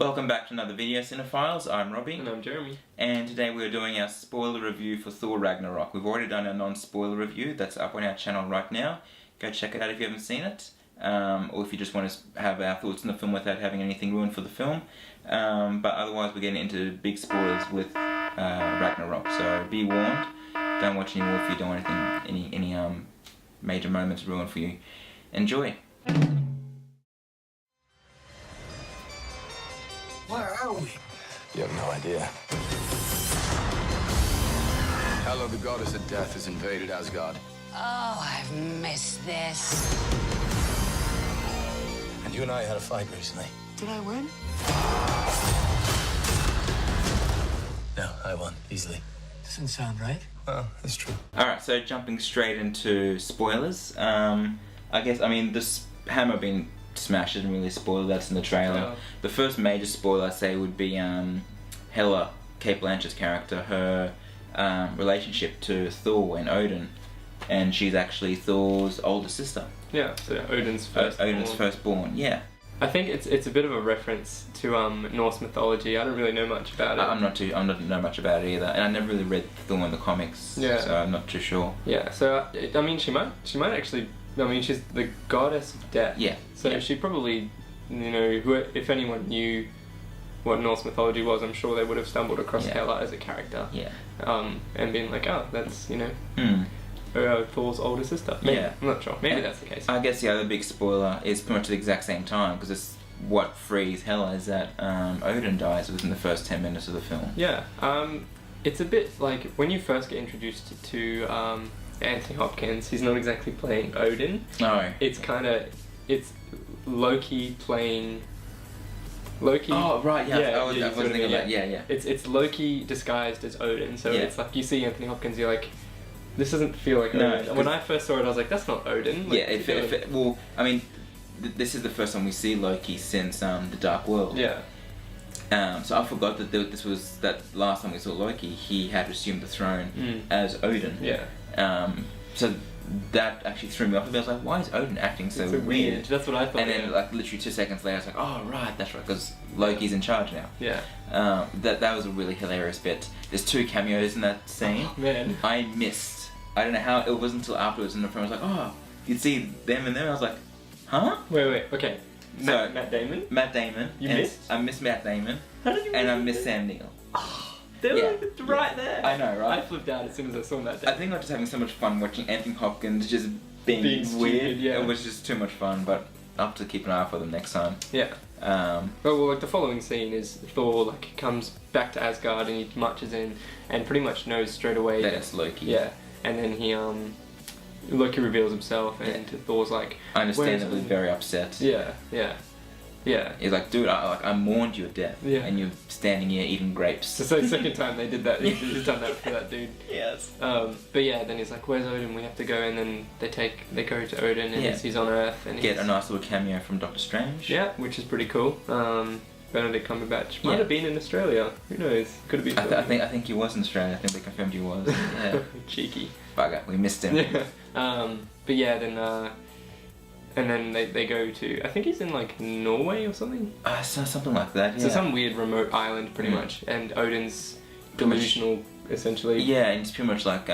Welcome back to another video, Cinephiles. I'm Robbie. And I'm Jeremy. And today we're doing our spoiler review for Thor Ragnarok. We've already done a non-spoiler review that's up on our channel right now. Go check it out if you haven't seen it. Or if you just want to have our thoughts on the film without having anything ruined for the film. But otherwise we're getting into big spoilers with Ragnarok. So be warned. Don't watch any more if you don't want any major moments ruined for you. Enjoy. Where are we? You have no idea. Hela, the goddess of death, has invaded Asgard. Oh, I've missed this. And you and I had a fight recently. Did I win? No, I won, easily. Doesn't sound right. Well, it's true. Alright, so jumping straight into spoilers. This hammer being smashed isn't really a spoiler, that's in the trailer. No. The first major spoiler I'd say would be Hela, Cate Blanchett's character, her relationship to Thor and Odin. And she's actually Thor's older sister. Yeah, so Odin's firstborn, yeah. I think it's a bit of a reference to Norse mythology. I don't really know much about it. I don't know much about it either, and I never really read Thor in the comics, Yeah. so I'm not too sure. Yeah, so I mean, she might actually. I mean, she's the goddess of death. Yeah. So yeah. she probably, if anyone knew what Norse mythology was, I'm sure they would have stumbled across Hela as a character. Yeah. And been like, oh, that's Thor's older sister. Maybe. Yeah. I'm not sure. Maybe that's the case. I guess the other big spoiler is pretty much at the exact same time, because it's what frees Hela is that Odin dies within the first 10 minutes of the film. Yeah. It's a bit like when you first get introduced to Anthony Hopkins, he's not exactly playing Odin. No. It's Loki playing Loki. Oh right, yeah. I was thinking about yeah. It's Loki disguised as Odin. So it's like you see Anthony Hopkins, you're like, this doesn't feel like Odin. When I first saw it, I was like, that's not Odin. Like, this is the first time we see Loki since the Dark World. Yeah. So I forgot that that last time we saw Loki, he had assumed the throne as Odin. Yeah. So that actually threw me off a bit. I was like, why is Odin acting so weird? That's what I thought. And then literally 2 seconds later, I was like, oh right, that's right, because Loki's in charge now. Yeah. That was a really hilarious bit. There's 2 cameos in that scene. Oh, man. I don't know how, it wasn't until afterwards in the film I was like, oh, you'd see them and them. I was like, huh? Wait, okay. So, Matt Damon? Matt Damon. You missed? I missed Matt Damon. How did you miss And I missed Sam Neill. They were right there. I know, right? I flipped out as soon as I saw Matt I Damon. think I'm just having so much fun watching Anthony Hopkins just being weird. Stupid, yeah. It was just too much fun, but I'll have to keep an eye out for them next time. Yeah. Well, the following scene is Thor comes back to Asgard and he marches in and pretty much knows straight away that it's Loki. Yeah. And then Loki reveals himself and Thor's like, understandably very upset. Yeah. He's like, dude, I mourned your death, and you're standing here eating grapes. So it's the second time they did that. He's done that for that dude. Yes. But yeah, then he's like, where's Odin? We have to go. And then they go to Odin and he's on Earth. And get a nice little cameo from Doctor Strange. Yeah, which is pretty cool. Benedict Cumberbatch might have been in Australia. Who knows? Could have been. I think he was in Australia. I think they confirmed he was. Yeah. Cheeky. Bugger, we missed him. Yeah. But yeah, then and then they go to, I think he's in like Norway or something. So something like that. Yeah. So some weird remote island, pretty much. And Odin's delusional, essentially. Yeah, and it's pretty much like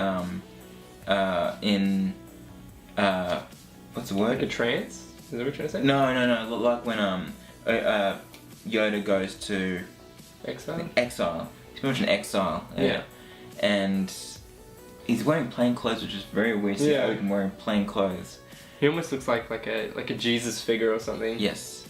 in what's the word? Like a trance. Is that what you're trying to say? No. Like when Yoda goes to exile. Exile. He's pretty much in exile. Yeah. And he's wearing plain clothes, which is very weird. See Odin wearing plain clothes. He almost looks like a Jesus figure or something. Yes.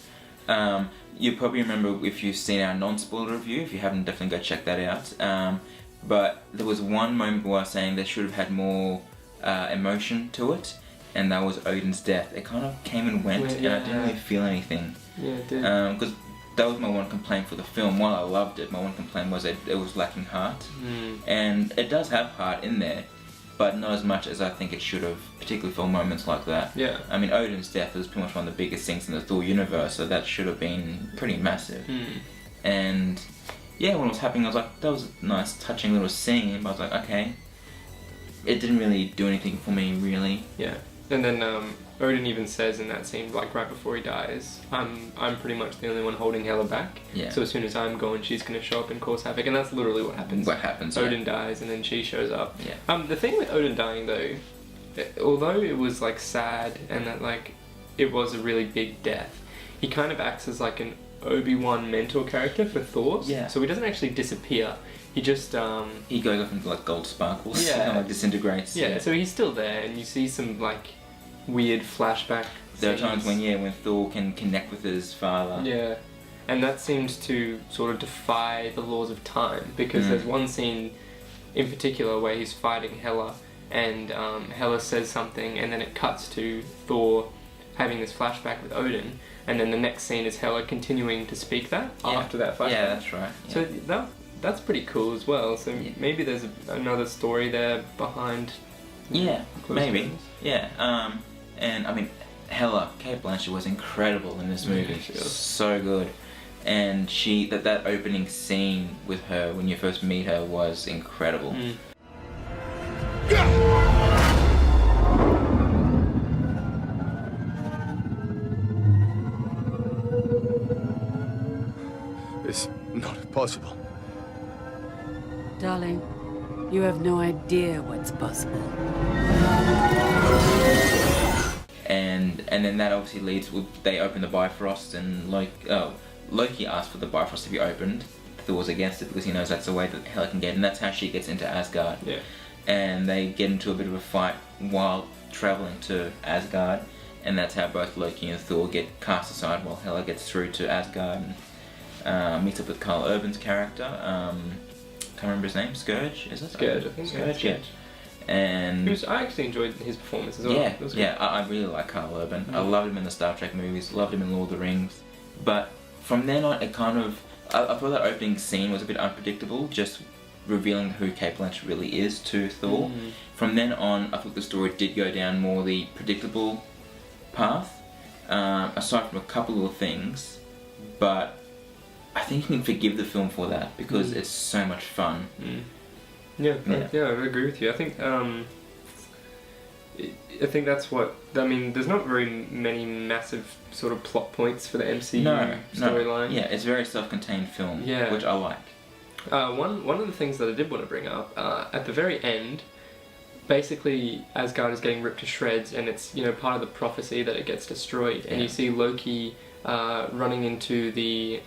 You probably remember if you've seen our non-spoiler review. If you haven't, definitely go check that out. But there was one moment where I was saying they should have had more emotion to it, and that was Odin's death. It kind of came and went, and I didn't really feel anything. Yeah, it did. Because that was my one complaint for the film. While I loved it, my one complaint was it was lacking heart. And it does have heart in there, but not as much as I think it should have, particularly for moments like that. Yeah. I mean, Odin's death was pretty much one of the biggest things in the Thor universe, so that should have been pretty massive. And yeah, when it was happening, I was like, that was a nice, touching little scene, but I was like, okay. It didn't really do anything for me, really. Yeah. And then Odin even says in that scene, like right before he dies, I'm pretty much the only one holding Hela back. Yeah. So as soon as I'm gone, she's going to show up and cause havoc, and that's literally what happens. Odin dies, and then she shows up. Yeah. The thing with Odin dying though, although it was like sad and that like it was a really big death, he kind of acts as like an Obi-Wan mentor character for Thor. Yeah. So he doesn't actually disappear. He just he goes off into like gold sparkles. Yeah. Kind of like disintegrates. Yeah. So he's still there, and you see some like weird flashback. There are times when Thor can connect with his father. Yeah. And that seems to sort of defy the laws of time, because there's one scene in particular where he's fighting Hela, and Hela says something, and then it cuts to Thor having this flashback with Odin, and then the next scene is Hela continuing to speak that after that flashback. Yeah, that's right. Yeah. So that's pretty cool as well. So maybe there's another story there behind. Yeah, maybe. Things. Yeah. And I mean, Hela, Cate Blanchett was incredible in this movie. Yeah, she was. So good. And that opening scene with her when you first meet her was incredible. It's not possible. Darling, you have no idea what's possible. And then that obviously leads with they open the Bifrost, and Loki asks for the Bifrost to be opened. Thor's against it because he knows that's the way that Hela can get, and that's how she gets into Asgard. Yeah. And they get into a bit of a fight while traveling to Asgard, and that's how both Loki and Thor get cast aside while Hela gets through to Asgard and meets up with Carl Urban's character. Can't remember his name. Scourge, is it? Scourge, I think. Scourge, yeah. And I actually enjoyed his performance as well. yeah, It was good. yeah, I really like Carl Urban. I loved him in the Star Trek movies, loved him in Lord of the Rings. But from then on, it kind of, I thought that opening scene was a bit unpredictable, just revealing who Cate Blanchett really is to Thor. From then on, I thought the story did go down more the predictable path, aside from a couple of things, but I think you can forgive the film for that because it's so much fun. Yeah, I agree with you. I think that's what I mean. There's not very many massive sort of plot points for the MCU storyline. Yeah, it's a very self-contained film, Yeah. which I like. One of the things that I did want to bring up at the very end, basically Asgard is getting ripped to shreds, and it's part of the prophecy that it gets destroyed, and you see Loki running into the.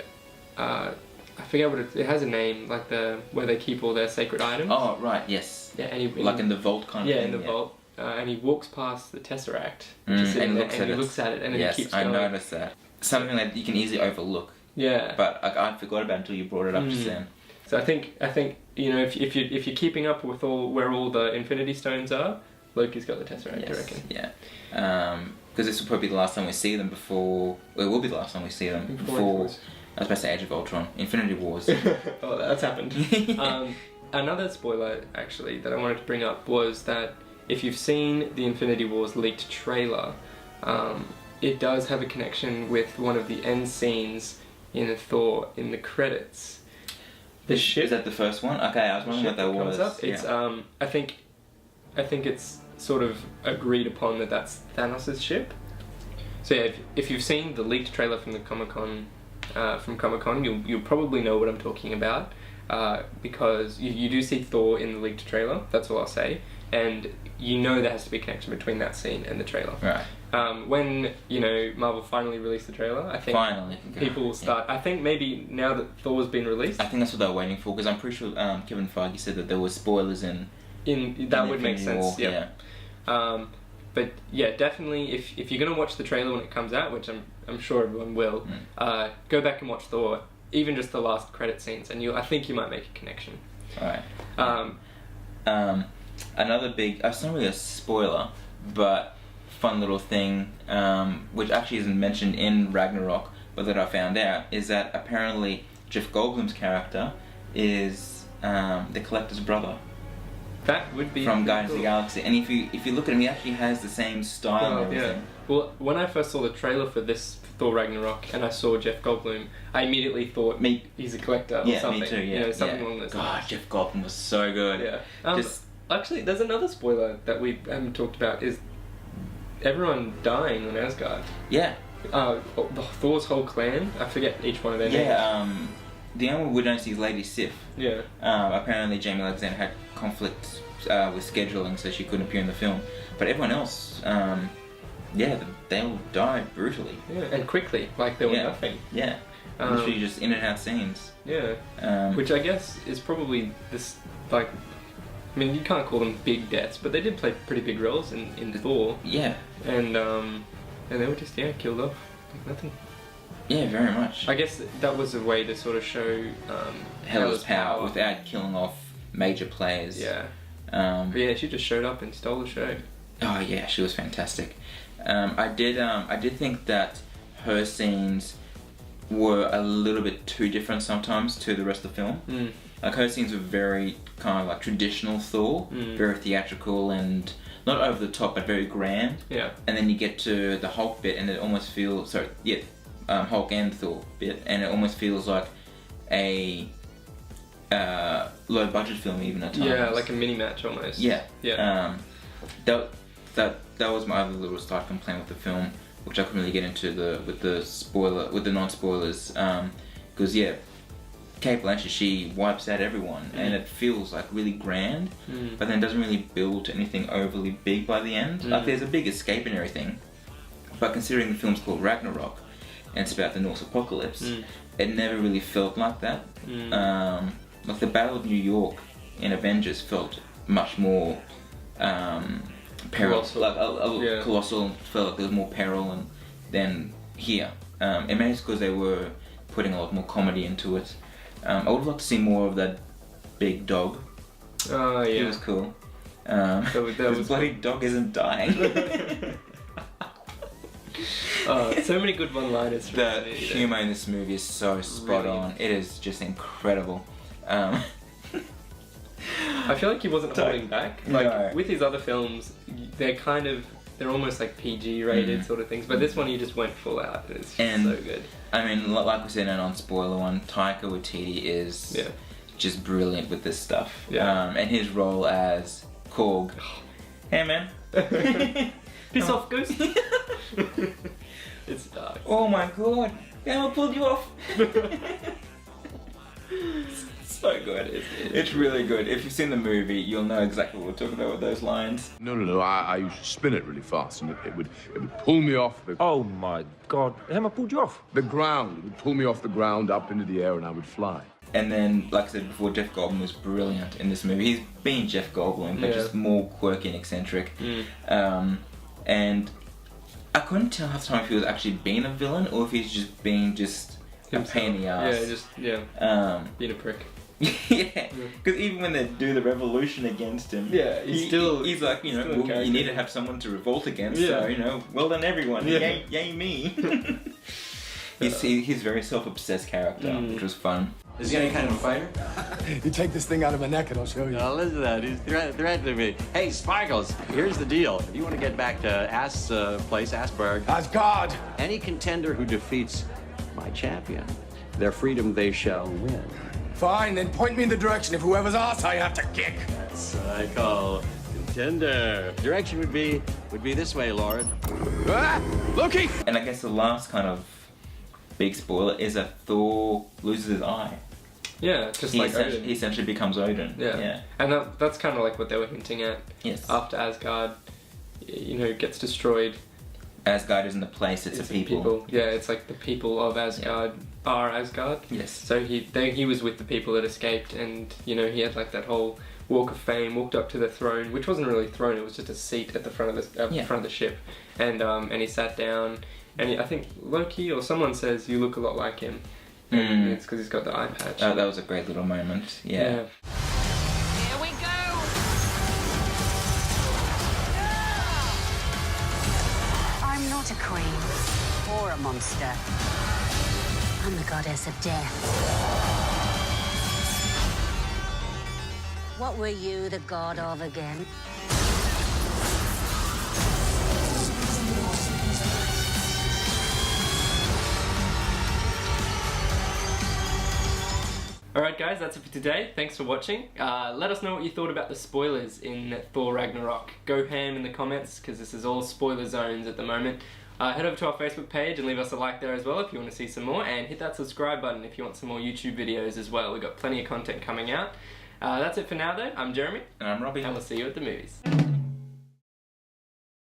I forget what it has a name, like where they keep all their sacred items. Oh right, yes. Yeah, and like in the vault kind of thing. Yeah, in the vault. And he walks past the Tesseract, which is sitting there, and he looks at it, and then he keeps going. Yes, I noticed that. Something that you can easily overlook. Yeah. But I forgot about it until you brought it up just then. So I think if you're keeping up with where all the Infinity Stones are, Loki's got the Tesseract, I reckon. Yeah. Because this will probably be the last time we see them before. Well, it will be the last time we see them before. I was about to say Age of Ultron, Infinity Wars. Oh, that's happened. Another spoiler, actually, that I wanted to bring up was that if you've seen the Infinity Wars leaked trailer, it does have a connection with one of the end scenes in Thor in the credits. The ship. Is that the first one? Okay, I was wondering what that was. Up, it's I think it's sort of agreed upon that that's Thanos' ship. So yeah, if you've seen the leaked trailer from the Comic-Con, you'll probably know what I'm talking about, because you do see Thor in the leaked trailer. That's all I'll say, and there has to be a connection between that scene and the trailer. Right. When Marvel finally released the trailer, I think people will start. I think maybe now that Thor's been released, I think that's what they were waiting for, because I'm pretty sure Kevin Feige said that there were spoilers in that would make sense. War. Yeah. But yeah, definitely if you're gonna watch the trailer when it comes out, which I'm sure everyone will, go back and watch Thor, even just the last credit scenes, and I think you might make a connection. Alright. Another big, it's not really a spoiler, but fun little thing, which actually isn't mentioned in Ragnarok, but that I found out, is that apparently Jeff Goldblum's character is the Collector's brother. That would be from Guardians of the cool. Galaxy, and if you look at him, he actually has the same style and everything. Yeah. Well, when I first saw the trailer for this Thor Ragnarok, and I saw Jeff Goldblum, I immediately thought he's a collector or something. Me too. Yeah, something along those lines. God, Jeff Goldblum was so good. Yeah. Actually, there's another spoiler that we haven't talked about. Is everyone dying on Asgard. Yeah. The Thor's whole clan. I forget each one of their names. Yeah. The only one we don't see is Lady Sif. Yeah. Apparently Jamie Alexander had conflict with scheduling, so she couldn't appear in the film. But everyone else, they all died brutally. Yeah, and quickly, like they were nothing. Yeah. Literally just in and out scenes. Yeah. Which I guess is probably this, like, I mean, you can't call them big deaths, but they did play pretty big roles in Thor. Yeah. And they were just, killed off. Like nothing. Yeah, very much. I guess that was a way to sort of show Hela's power without killing off major players. Yeah. But yeah, she just showed up and stole the show. Oh yeah, she was fantastic. I did think that her scenes were a little bit too different sometimes to the rest of the film. Like her scenes were very kind of like traditional Thor, very theatrical and not over the top, but very grand. Yeah. And then you get to the Hulk bit, and it almost feels Hulk and Thor bit, and it almost feels like a low budget film even at times. Yeah, like a mini match almost. Yeah. Yeah. That was my other little slight complaint with the film, which I couldn't really get into with the non-spoilers, because Kate Blanchett, she wipes out everyone, and it feels like really grand, but then doesn't really build to anything overly big by the end. Like there's a big escape and everything, but considering the film's called Ragnarok and it's about the Norse apocalypse, it never really felt like that. Like the Battle of New York in Avengers felt much more peril, colossal. Like colossal. Felt like there was more peril than here. And maybe it's because they were putting a lot more comedy into it. I would love to see more of that big dog. Oh yeah, it was cool. That bloody dog isn't dying. So many good one-liners. The humour in this movie is so spot on. It is just incredible. I feel like he wasn't holding back. Like with his other films, they're almost like PG rated sort of things, but this one he just went full out. It's just so good. I mean, like we said in a non-spoiler one, Taika Waititi is just brilliant with this stuff. Yeah. And his role as Korg. Hey man. Piss off, Goose. It's dark. Oh my god. I pulled you off. So good. It's really good. If you've seen the movie, you'll know exactly what we're talking about with those lines. No. I used to spin it really fast, and it would pull me off the... Oh my god. Emma pulled you off? The ground. It would pull me off the ground up into the air, and I would fly. And then, like I said before, Jeff Goldblum was brilliant in this movie. He's been Jeff Goldblum, but just more quirky and eccentric. And I couldn't tell half the time if he was actually being a villain or if he's just being a pain in the ass. Being a prick. Yeah, because even when they do the revolution against him, he's like, you need to have someone to revolt against. So well done everyone. Yay me. He's a very self-obsessed character, which was fun. Is he any kind of a fighter? You take this thing out of my neck and I'll show you. Oh, listen to that. He's threatening me. Hey, Sparkles, here's the deal. If you want to get back to place, Asgard. Asgard! Any contender who defeats my champion, their freedom they shall win. Fine, then point me in the direction of whoever's ass I have to kick. That's what I call contender. Direction would be this way, Lord. Loki! And I guess the last kind of big spoiler is that Thor loses his eye. Yeah, just like Odin. He essentially becomes Odin. Yeah. And that's kind of like what they were hinting at. Yes. After Asgard, gets destroyed. Asgard isn't a place, it's a people. Yeah, it's like the people of Asgard are Asgard. Yes. So he was with the people that escaped, and he had like that whole walk of fame, walked up to the throne, which wasn't really a throne, it was just a seat at the front of the ship, and he sat down, and I think Loki or someone says, "You look a lot like him," and it's because he's got the eye patch. Oh, that was a great little moment. Yeah. Here we go! I'm not a queen or a monster. I'm the goddess of death. What were you the god of again? Alright guys, that's it for today. Thanks for watching. Let us know what you thought about the spoilers in Thor Ragnarok. Go ham in the comments, because this is all spoiler zones at the moment. Head over to our Facebook page and leave us a like there as well if you want to see some more, and hit that subscribe button if you want some more YouTube videos as well. We've got plenty of content coming out. That's it for now though. I'm Jeremy. And I'm Robbie. And we'll see you at the movies.